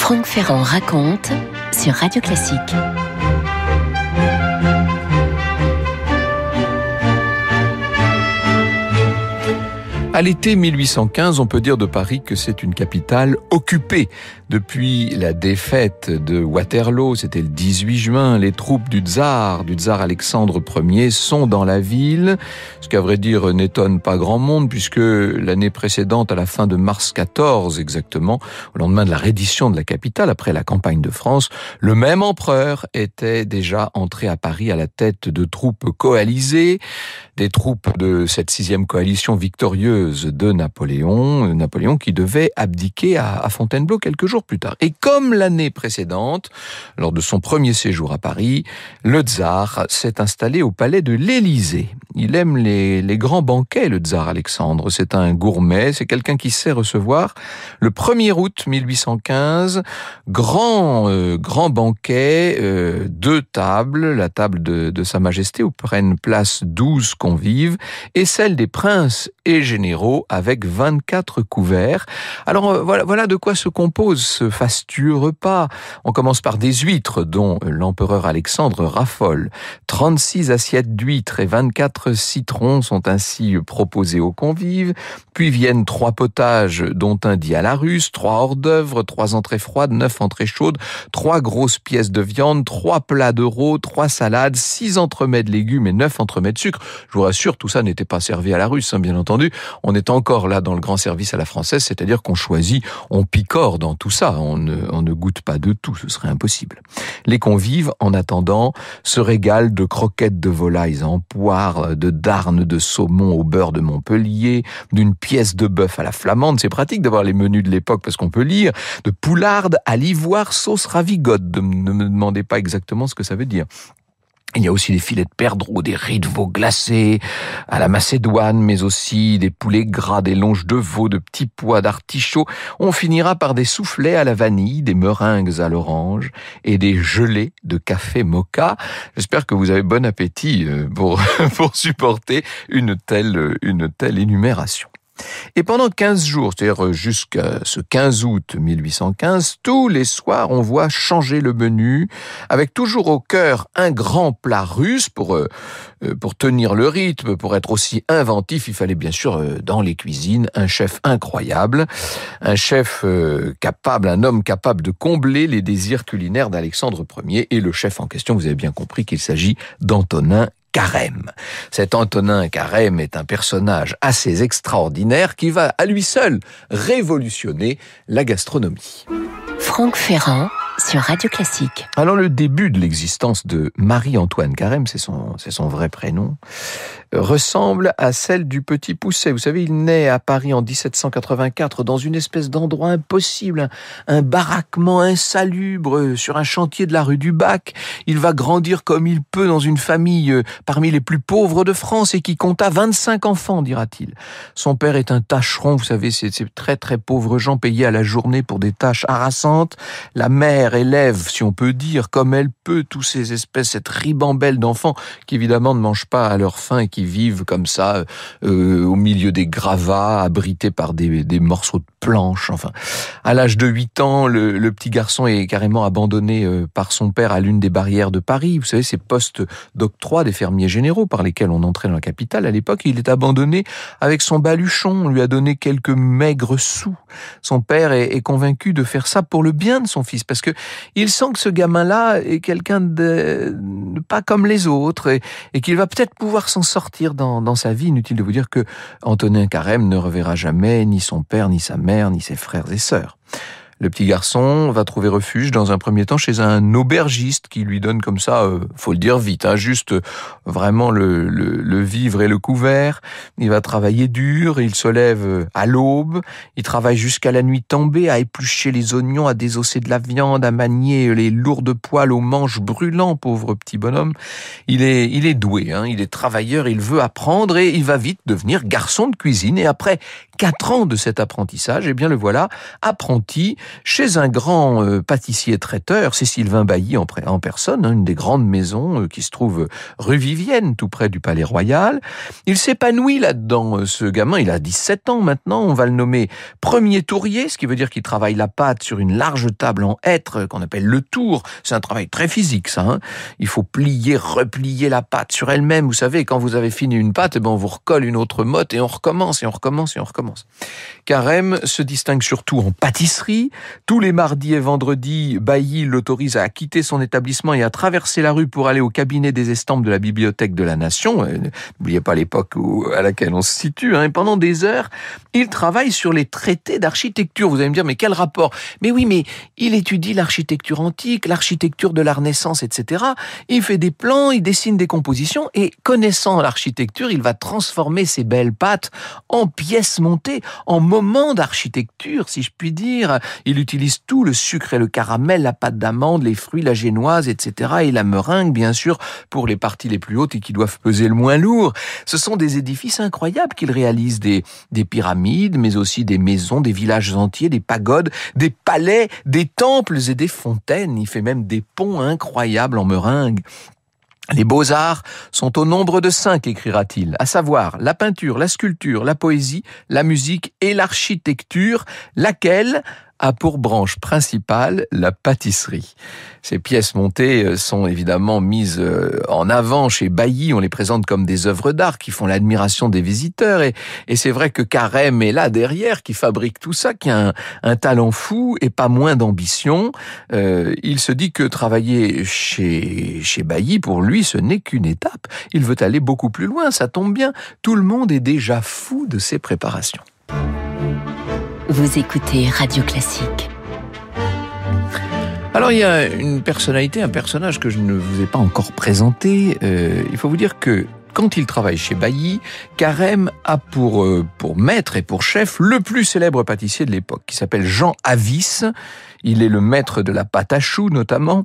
Franck Ferrand raconte sur Radio Classique. À l'été 1815, on peut dire de Paris que c'est une capitale occupée. Depuis la défaite de Waterloo, c'était le 18 juin, les troupes du tsar Alexandre Ier sont dans la ville, ce qu'à vrai dire n'étonne pas grand monde puisque l'année précédente, à la fin de mars 14 exactement, au lendemain de la reddition de la capitale, après la campagne de France, le même empereur était déjà entré à Paris à la tête de troupes coalisées, des troupes de cette 6e coalition victorieuse de Napoléon qui devait abdiquer à Fontainebleau quelques jours plus tard. Et comme l'année précédente, lors de son premier séjour à Paris, le tsar s'est installé au palais de l'Élysée. Il aime les grands banquets, le tsar Alexandre. C'est un gourmet, c'est quelqu'un qui sait recevoir. Le 1er août 1815, grand banquet, 2 tables, la table de Sa Majesté où prennent place 12 convives et celle des princes et généraux avec 24 couverts. Alors voilà de quoi se compose ce fastueux repas. On commence par des huîtres dont l'empereur Alexandre raffole. 36 assiettes d'huîtres et 24 citrons sont ainsi proposés aux convives. Puis viennent 3 potages dont un dit à la russe, 3 hors d'œuvre, 3 entrées froides, 9 entrées chaudes, 3 grosses pièces de viande, 3 plats de rôt, 3 salades, 6 entremets de légumes et 9 entremets de sucre. Je vous rassure, tout ça n'était pas servi à la russe, bien entendu. On est encore là dans le grand service à la française, c'est-à-dire qu'on choisit, on picore dans tout ça, on ne goûte pas de tout, ce serait impossible. Les convives, en attendant, se régalent de croquettes de volailles en poire, de darnes de saumon au beurre de Montpellier, d'une pièce de bœuf à la flamande, c'est pratique d'avoir les menus de l'époque parce qu'on peut lire, de poularde à l'ivoire sauce ravigote, ne me demandez pas exactement ce que ça veut dire. Il y a aussi des filets de perdreau, des riz de veau glacés à la macédoine, mais aussi des poulets gras, des longes de veau, de petits pois d'artichaut. On finira par des soufflets à la vanille, des meringues à l'orange et des gelées de café moka. J'espère que vous avez bon appétit pour supporter une telle énumération. Et pendant 15 jours, c'est-à-dire jusqu'à ce 15 août 1815, tous les soirs, on voit changer le menu, avec toujours au cœur un grand plat russe pour tenir le rythme, pour être aussi inventif. Il fallait bien sûr, dans les cuisines, un chef incroyable, un chef capable, un homme capable de combler les désirs culinaires d'Alexandre Ier. Et le chef en question, vous avez bien compris qu'il s'agit d'Antonin Carême. Cet Antonin Carême est un personnage assez extraordinaire qui va à lui seul révolutionner la gastronomie. Franck Ferrand sur Radio Classique. Alors le début de l'existence de Marie-Antoine Carême, c'est son vrai prénom, ressemble à celle du Petit Poucet. Vous savez, il naît à Paris en 1784 dans une espèce d'endroit impossible, un baraquement insalubre sur un chantier de la rue du Bac. Il va grandir comme il peut dans une famille parmi les plus pauvres de France et qui compta 25 enfants, dira-t-il. Son père est un tâcheron, vous savez, c'est très très pauvres gens payés à la journée pour des tâches harassantes. La mère élève, si on peut dire, comme elle peut, tous ces espèces, cette ribambelle d'enfants qui évidemment ne mangent pas à leur faim et qui vivent comme ça au milieu des gravats, abrités par des morceaux de planches. Enfin, à l'âge de 8 ans, le petit garçon est carrément abandonné par son père à l'une des barrières de Paris. Vous savez, ces postes d'octroi des fermiers généraux par lesquels on entrait dans la capitale à l'époque. Il est abandonné avec son baluchon. On lui a donné quelques maigres sous. Son père est convaincu de faire ça pour le bien de son fils, parce que il sent que ce gamin-là est quelqu'un de pas comme les autres et qu'il va peut-être pouvoir s'en sortir dans sa vie. Inutile de vous dire que Antonin Carême ne reverra jamais ni son père, ni sa mère, ni ses frères et sœurs. Le petit garçon va trouver refuge dans un premier temps chez un aubergiste qui lui donne comme ça, faut le dire vite, juste vraiment le vivre et le couvert. Il va travailler dur, il se lève à l'aube, il travaille jusqu'à la nuit tombée à éplucher les oignons, à désosser de la viande, à manier les lourdes poêles aux manches brûlants, pauvre petit bonhomme. Il est doué, il est travailleur, il veut apprendre et il va vite devenir garçon de cuisine. Et après 4 ans de cet apprentissage, eh bien le voilà apprenti chez un grand pâtissier traiteur, c'est Sylvain Bailly en personne, une des grandes maisons qui se trouve rue Vivienne, tout près du Palais Royal. Il s'épanouit là-dedans, ce gamin, il a 17 ans maintenant, on va le nommer premier tourier, ce qui veut dire qu'il travaille la pâte sur une large table en hêtre qu'on appelle le tour. C'est un travail très physique, ça. Il faut plier, replier la pâte sur elle-même. Vous savez, quand vous avez fini une pâte, on vous recolle une autre motte et on recommence, et on recommence, et on recommence. Carême se distingue surtout en pâtisserie. Tous les mardis et vendredis, Bailly l'autorise à quitter son établissement et à traverser la rue pour aller au cabinet des estampes de la Bibliothèque de la Nation. N'oubliez pas l'époque à laquelle on se situe. Et pendant des heures, il travaille sur les traités d'architecture. Vous allez me dire, mais quel rapport? Mais oui, mais il étudie l'architecture antique, l'architecture de la Renaissance, etc. Il fait des plans, il dessine des compositions et connaissant l'architecture, il va transformer ces belles pâtes en pièces montées, en moments d'architecture, si je puis dire. Il utilise tout, le sucre et le caramel, la pâte d'amande, les fruits, la génoise, etc. et la meringue, bien sûr, pour les parties les plus hautes et qui doivent peser le moins lourd. Ce sont des édifices incroyables qu'il réalise, des pyramides, mais aussi des maisons, des villages entiers, des pagodes, des palais, des temples et des fontaines. Il fait même des ponts incroyables en meringue. Les beaux-arts sont au nombre de 5, écrira-t-il, à savoir la peinture, la sculpture, la poésie, la musique et l'architecture, laquelle a pour branche principale la pâtisserie. Ces pièces montées sont évidemment mises en avant chez Bailly, on les présente comme des œuvres d'art qui font l'admiration des visiteurs et c'est vrai que Carême est là derrière, qui fabrique tout ça, qui a un talent fou et pas moins d'ambition. Il se dit que travailler chez Bailly, pour lui, ce n'est qu'une étape. Il veut aller beaucoup plus loin, ça tombe bien. Tout le monde est déjà fou de ses préparations. Vous écoutez Radio Classique. Alors il y a une personnalité, un personnage que je ne vous ai pas encore présenté. Il faut vous dire que quand il travaille chez Bailly, Carême a pour maître et pour chef le plus célèbre pâtissier de l'époque, qui s'appelle Jean Avis. Il est le maître de la pâte à choux notamment.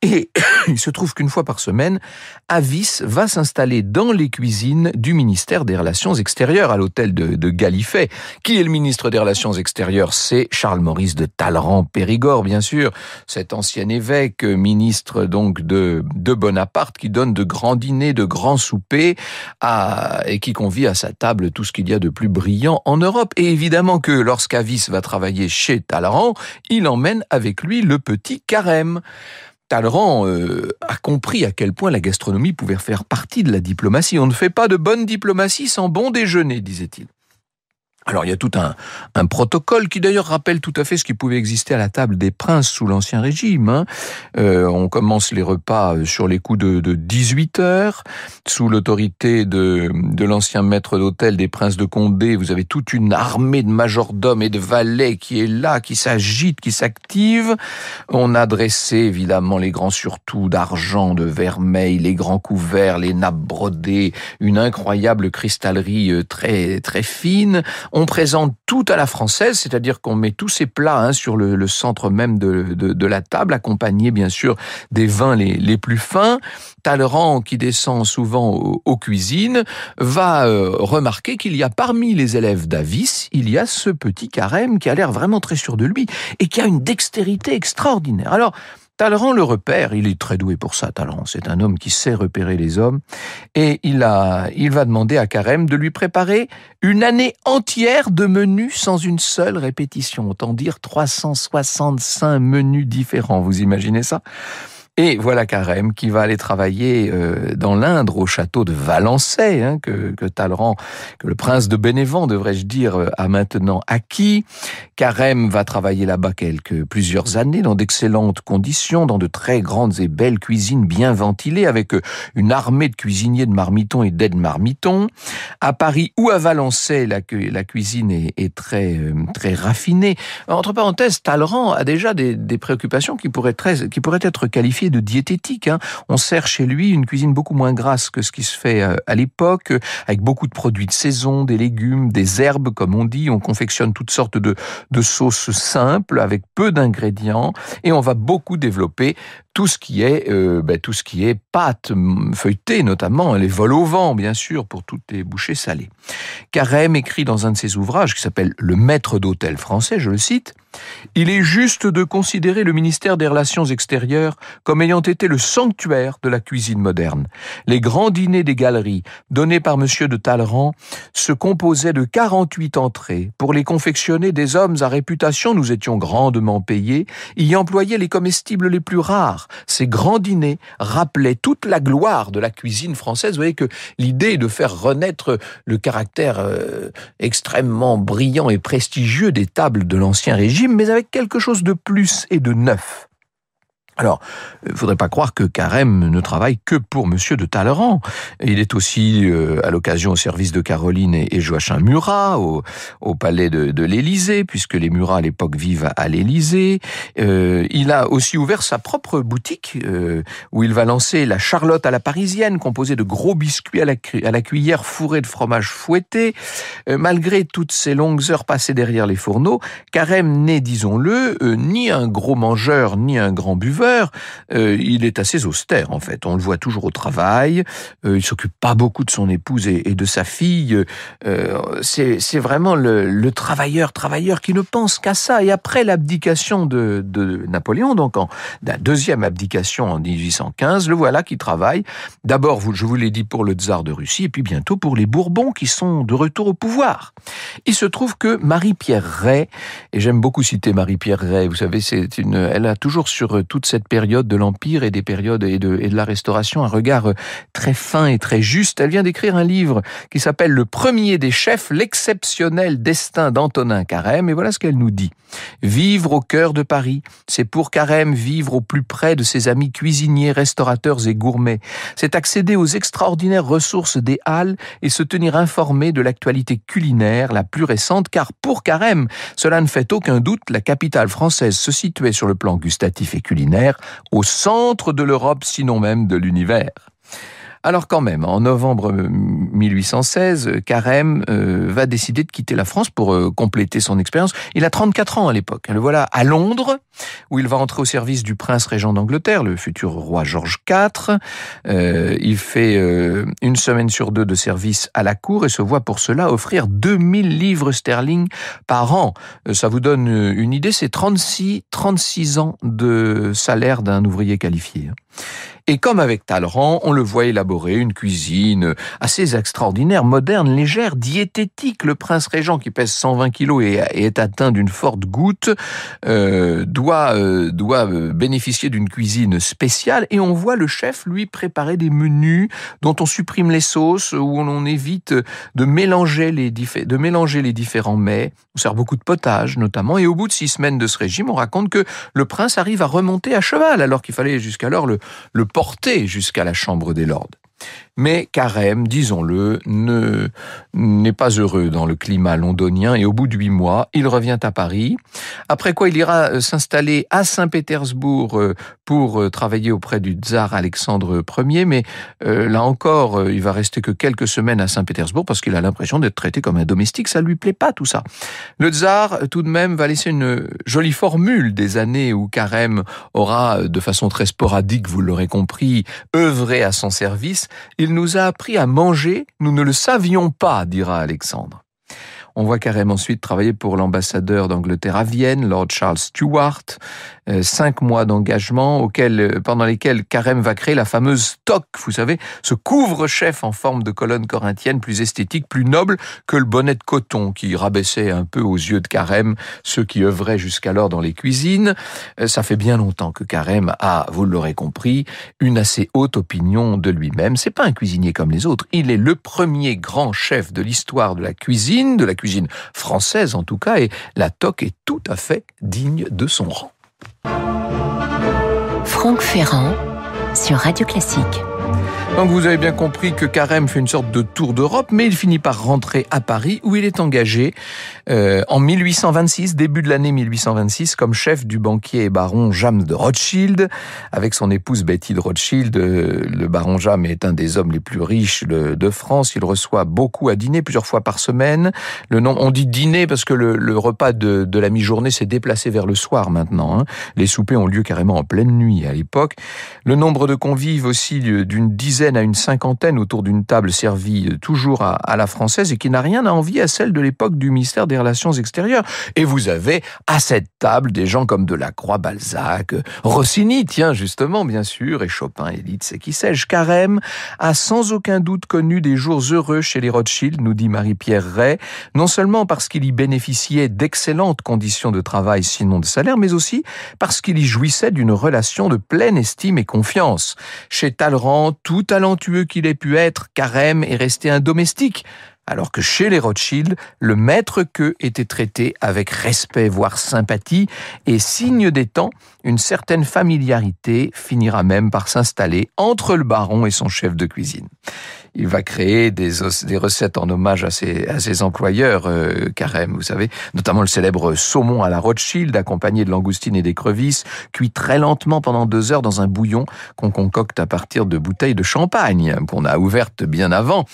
Et il se trouve qu'une fois par semaine, Avis va s'installer dans les cuisines du ministère des Relations extérieures, à l'hôtel de Gallifet. Qui est le ministre des Relations extérieures? C'est Charles-Maurice de Talleyrand-Périgord, bien sûr. Cet ancien évêque, ministre donc de Bonaparte, qui donne de grands dîners, de grands soupers, et qui convie à sa table tout ce qu'il y a de plus brillant en Europe. Et évidemment que lorsqu'Avis va travailler chez Talleyrand, il emmène avec lui le petit Carême. Talleyrand a compris à quel point la gastronomie pouvait faire partie de la diplomatie. On ne fait pas de bonne diplomatie sans bon déjeuner, disait-il. Alors il y a tout un protocole qui d'ailleurs rappelle tout à fait ce qui pouvait exister à la table des princes sous l'Ancien Régime. On commence les repas sur les coups de 18 heures, sous l'autorité de l'ancien maître d'hôtel des princes de Condé. Vous avez toute une armée de majordomes et de valets qui est là, qui s'agite, qui s'active. On a dressé évidemment les grands surtouts d'argent, de vermeil, les grands couverts, les nappes brodées, une incroyable cristallerie très très fine. On présente tout à la française, c'est-à-dire qu'on met tous ces plats sur le centre même de la table, accompagné bien sûr des vins les plus fins. Talleyrand, qui descend souvent aux cuisines, va remarquer qu'il y a parmi les élèves d'Avis, il y a ce petit Carême qui a l'air vraiment très sûr de lui et qui a une dextérité extraordinaire. Alors, Talleyrand le repère, il est très doué pour ça, Talleyrand. C'est un homme qui sait repérer les hommes. Et il va demander à Carême de lui préparer une année entière de menus sans une seule répétition. Autant dire 365 menus différents. Vous imaginez ça ? Et voilà Carême qui va aller travailler dans l'Indre au château de Valençay, que Talleyrand, que le prince de Bénévent, devrais-je dire, a maintenant acquis. Carême va travailler là-bas plusieurs années dans d'excellentes conditions, dans de très grandes et belles cuisines bien ventilées, avec une armée de cuisiniers de marmitons et d'aides-marmitons. À Paris ou à Valençay, la cuisine est très très raffinée. Entre parenthèses, Talleyrand a déjà des préoccupations qui pourraient être qualifiées de diététique. On sert chez lui une cuisine beaucoup moins grasse que ce qui se fait à l'époque, avec beaucoup de produits de saison, des légumes, des herbes, comme on dit. On confectionne toutes sortes de sauces simples, avec peu d'ingrédients, et on va beaucoup développer tout ce qui est pâtes feuilletées, notamment les vols au vent, bien sûr, pour toutes les bouchées salées. Carême écrit dans un de ses ouvrages, qui s'appelle « Le maître d'hôtel français », je le cite, Il est juste de considérer le ministère des Relations extérieures comme ayant été le sanctuaire de la cuisine moderne. Les grands dîners des galeries, donnés par M. de Talleyrand, se composaient de 48 entrées. Pour les confectionner, des hommes à réputation, nous étions grandement payés, y employaient les comestibles les plus rares. Ces grands dîners rappelaient toute la gloire de la cuisine française. Vous voyez que l'idée de faire renaître le caractère extrêmement brillant et prestigieux des tables de l'Ancien Régime, mais avec quelque chose de plus et de neuf. Alors, il ne faudrait pas croire que Carême ne travaille que pour Monsieur de Talleyrand. Il est aussi, à l'occasion, au service de Caroline et Joachim Murat, au palais de l'Élysée, puisque les Murat, à l'époque, vivent à l'Élysée. Il a aussi ouvert sa propre boutique, où il va lancer la Charlotte à la parisienne, composée de gros biscuits à la cuillère fourrés de fromage fouetté. Malgré toutes ces longues heures passées derrière les fourneaux, Carême n'est, disons-le, ni un gros mangeur, ni un grand buveur. Il est assez austère en fait. On le voit toujours au travail. Il s'occupe pas beaucoup de son épouse et de sa fille. C'est vraiment le travailleur qui ne pense qu'à ça. Et après l'abdication de Napoléon, donc la deuxième abdication en 1815, le voilà qui travaille. D'abord, je vous l'ai dit, pour le tsar de Russie, et puis bientôt pour les Bourbons qui sont de retour au pouvoir. Il se trouve que Marie-Pierre Ray, et j'aime beaucoup citer Marie-Pierre Ray, vous savez, elle a toujours sur toute cette période de l'Empire et des périodes et de la Restauration un regard très fin et très juste. Elle vient d'écrire un livre qui s'appelle Le premier des chefs, l'exceptionnel destin d'Antonin Carême, et voilà ce qu'elle nous dit. Vivre au cœur de Paris, c'est pour Carême vivre au plus près de ses amis cuisiniers, restaurateurs et gourmets. C'est accéder aux extraordinaires ressources des halles et se tenir informé de l'actualité culinaire la plus récente, car pour Carême, cela ne fait aucun doute, la capitale française se situait sur le plan gustatif et culinaire au centre de l'Europe, sinon même de l'univers. Alors quand même, en novembre 1816, Carême va décider de quitter la France pour compléter son expérience. Il a 34 ans à l'époque. Le voilà à Londres, où il va entrer au service du prince régent d'Angleterre, le futur roi George IV. Il fait une semaine sur 2 de service à la cour et se voit pour cela offrir 2000 livres sterling par an. Ça vous donne une idée, c'est 36 ans de salaire d'un ouvrier qualifié. Et comme avec Talleyrand, on le voit élaborer une cuisine assez extraordinaire, moderne, légère, diététique. Le prince régent, qui pèse 120 kilos et est atteint d'une forte goutte, doit bénéficier d'une cuisine spéciale. Et on voit le chef, lui, préparer des menus dont on supprime les sauces, où on évite de mélanger les différents mets. On sert beaucoup de potage, notamment. Et au bout de 6 semaines de ce régime, on raconte que le prince arrive à remonter à cheval, alors qu'il fallait jusqu'alors le porter jusqu'à la Chambre des Lords. Mais Carême, disons-le, n'est pas heureux dans le climat londonien et au bout de 8 mois, il revient à Paris. Après quoi, il ira s'installer à Saint-Pétersbourg pour travailler auprès du tsar Alexandre Ier. Mais là encore, il va rester que quelques semaines à Saint-Pétersbourg parce qu'il a l'impression d'être traité comme un domestique. Ça lui plaît pas tout ça. Le tsar, tout de même, va laisser une jolie formule des années où Carême aura, de façon très sporadique, vous l'aurez compris, œuvré à son service. Il nous a appris à manger, nous ne le savions pas, dira Alexandre. On voit Carême ensuite travailler pour l'ambassadeur d'Angleterre à Vienne, Lord Charles Stuart. 5 mois d'engagement pendant lesquels Carême va créer la fameuse toque, vous savez, ce couvre-chef en forme de colonne corinthienne, plus esthétique, plus noble que le bonnet de coton qui rabaissait un peu aux yeux de Carême ceux qui œuvraient jusqu'alors dans les cuisines. Ça fait bien longtemps que Carême a, vous l'aurez compris, une assez haute opinion de lui-même. C'est pas un cuisinier comme les autres, il est le premier grand chef de l'histoire de la cuisine française en tout cas, et la toque est tout à fait digne de son rang. Franck Ferrand sur Radio Classique. Donc vous avez bien compris que Carême fait une sorte de tour d'Europe, mais il finit par rentrer à Paris où il est engagé en 1826, début de l'année 1826, comme chef du banquier et baron James de Rothschild. Avec son épouse Betty de Rothschild, le baron James est un des hommes les plus riches de France. Il reçoit beaucoup à dîner, plusieurs fois par semaine. On dit dîner parce que le repas de la mi-journée s'est déplacé vers le soir maintenant. Les soupers ont lieu carrément en pleine nuit à l'époque. Le nombre de convives aussi du d'une dizaine à une cinquantaine autour d'une table servie toujours à la française et qui n'a rien à envier à celle de l'époque du ministère des Relations extérieures. Et vous avez à cette table des gens comme Delacroix, Balzac, Rossini, tiens justement bien sûr, et Chopin, et Liszt, et qui sais-je. Carême a sans aucun doute connu des jours heureux chez les Rothschild, nous dit Marie-Pierre Ray, non seulement parce qu'il y bénéficiait d'excellentes conditions de travail, sinon de salaire, mais aussi parce qu'il y jouissait d'une relation de pleine estime et confiance. Chez Talleyrand, tout talentueux qu'il ait pu être, Carême est resté un domestique, alors que chez les Rothschild, le maître-queux était traité avec respect, voire sympathie, et signe des temps, une certaine familiarité finira même par s'installer entre le baron et son chef de cuisine. Il va créer des recettes en hommage à ses employeurs, Carême, vous savez, notamment le célèbre saumon à la Rothschild, accompagné de langoustines et d'écrevisses, cuit très lentement pendant 2 heures dans un bouillon qu'on concocte à partir de bouteilles de champagne, qu'on a ouvertes bien avant.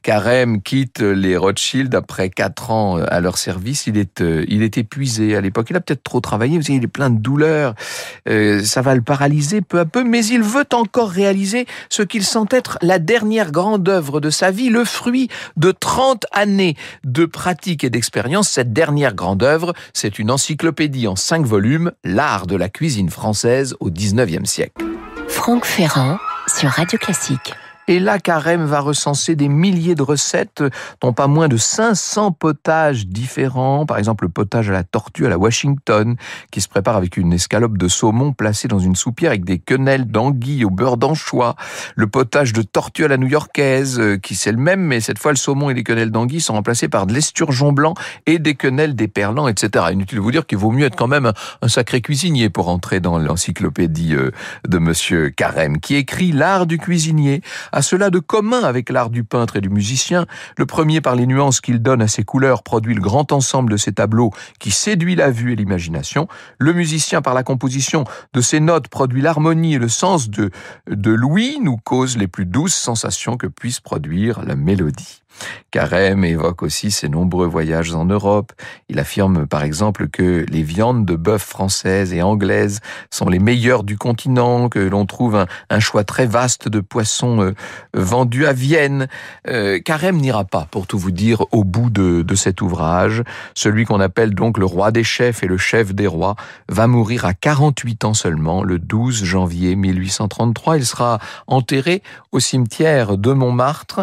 Carême quitte les Rothschild après 4 ans à leur service. Il est épuisé à l'époque. Il a peut-être trop travaillé, vous savez, il est plein de douleurs. Ça va le paralyser peu à peu, mais il veut encore réaliser ce qu'il sent être la dernière grande œuvre de sa vie, le fruit de 30 années de pratique et d'expérience. Cette dernière grande œuvre, c'est une encyclopédie en 5 volumes, l'art de la cuisine française au XIXe siècle. Franck Ferrand sur Radio Classique. Et là, Carême va recenser des milliers de recettes, dont pas moins de 500 potages différents. Par exemple, le potage à la tortue à la Washington, qui se prépare avec une escalope de saumon placée dans une soupière avec des quenelles d'anguille au beurre d'anchois. Le potage de tortue à la new-yorkaise, qui c'est le même, mais cette fois, le saumon et les quenelles d'anguille sont remplacés par de l'esturgeon blanc et des quenelles d'éperlan, etc. Inutile de vous dire qu'il vaut mieux être quand même un sacré cuisinier pour entrer dans l'encyclopédie de Monsieur Carême, qui écrit l'art du cuisinier, à cela de commun avec l'art du peintre et du musicien. Le premier, par les nuances qu'il donne à ses couleurs, produit le grand ensemble de ses tableaux qui séduit la vue et l'imagination. Le musicien, par la composition de ses notes, produit l'harmonie et le sens de l'ouïe, nous cause les plus douces sensations que puisse produire la mélodie. Carême évoque aussi ses nombreux voyages en Europe. Il affirme par exemple que les viandes de bœuf françaises et anglaises sont les meilleures du continent, que l'on trouve un choix très vaste de poissons vendus à Vienne. Carême n'ira pas, pour tout vous dire, au bout de cet ouvrage. Celui qu'on appelle donc le roi des chefs et le chef des rois va mourir à 48 ans seulement, le 12 janvier 1833. Il sera enterré au cimetière de Montmartre.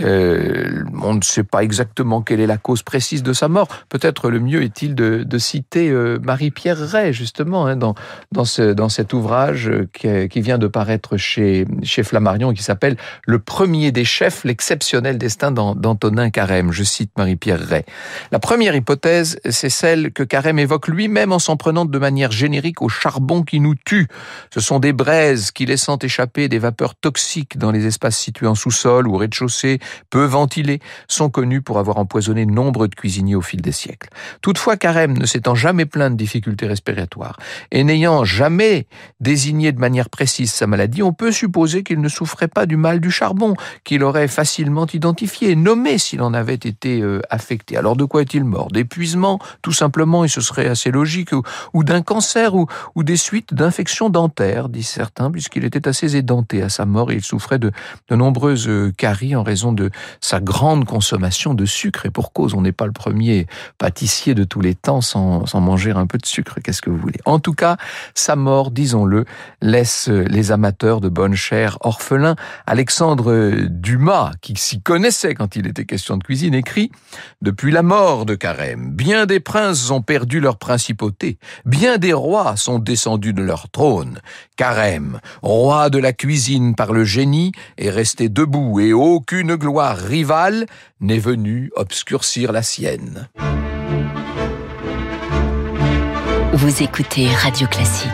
On ne sait pas exactement quelle est la cause précise de sa mort. Peut-être le mieux est-il de citer Marie-Pierre Ray, justement, dans cet ouvrage qui vient de paraître chez Flammarion et qui s'appelle « Le premier des chefs, l'exceptionnel destin d'Antonin Carême ». Je cite Marie-Pierre Ray. La première hypothèse, c'est celle que Carême évoque lui-même en s'en prenant de manière générique au charbon qui nous tue. Ce sont des braises qui, laissant échapper des vapeurs toxiques dans les espaces situés en sous-sol ou au rez-de-chaussée, peu ventilés, sont connus pour avoir empoisonné nombre de cuisiniers au fil des siècles. Toutefois, Carême ne s'étant jamais plaint de difficultés respiratoires et n'ayant jamais désigné de manière précise sa maladie, on peut supposer qu'il ne souffrait pas du mal du charbon, qu'il aurait facilement identifié et nommé s'il en avait été affecté. Alors de quoi est-il mort? D'épuisement, tout simplement, et ce serait assez logique, ou d'un cancer, ou des suites d'infections dentaires, disent certains, puisqu'il était assez édenté à sa mort et il souffrait de nombreuses caries en raison de sa grande consommation de sucre, et pour cause, on n'est pas le premier pâtissier de tous les temps sans manger un peu de sucre, qu'est-ce que vous voulez. En tout cas, sa mort, disons-le, laisse les amateurs de bonne chère orphelins. Alexandre Dumas, qui s'y connaissait quand il était question de cuisine, écrit « Depuis la mort de Carême, bien des princes ont perdu leur principauté, bien des rois sont descendus de leur trône. Carême, roi de la cuisine par le génie, est resté debout et aucune gloire rivale n'est venue obscurcir la sienne. » Vous écoutez Radio Classique.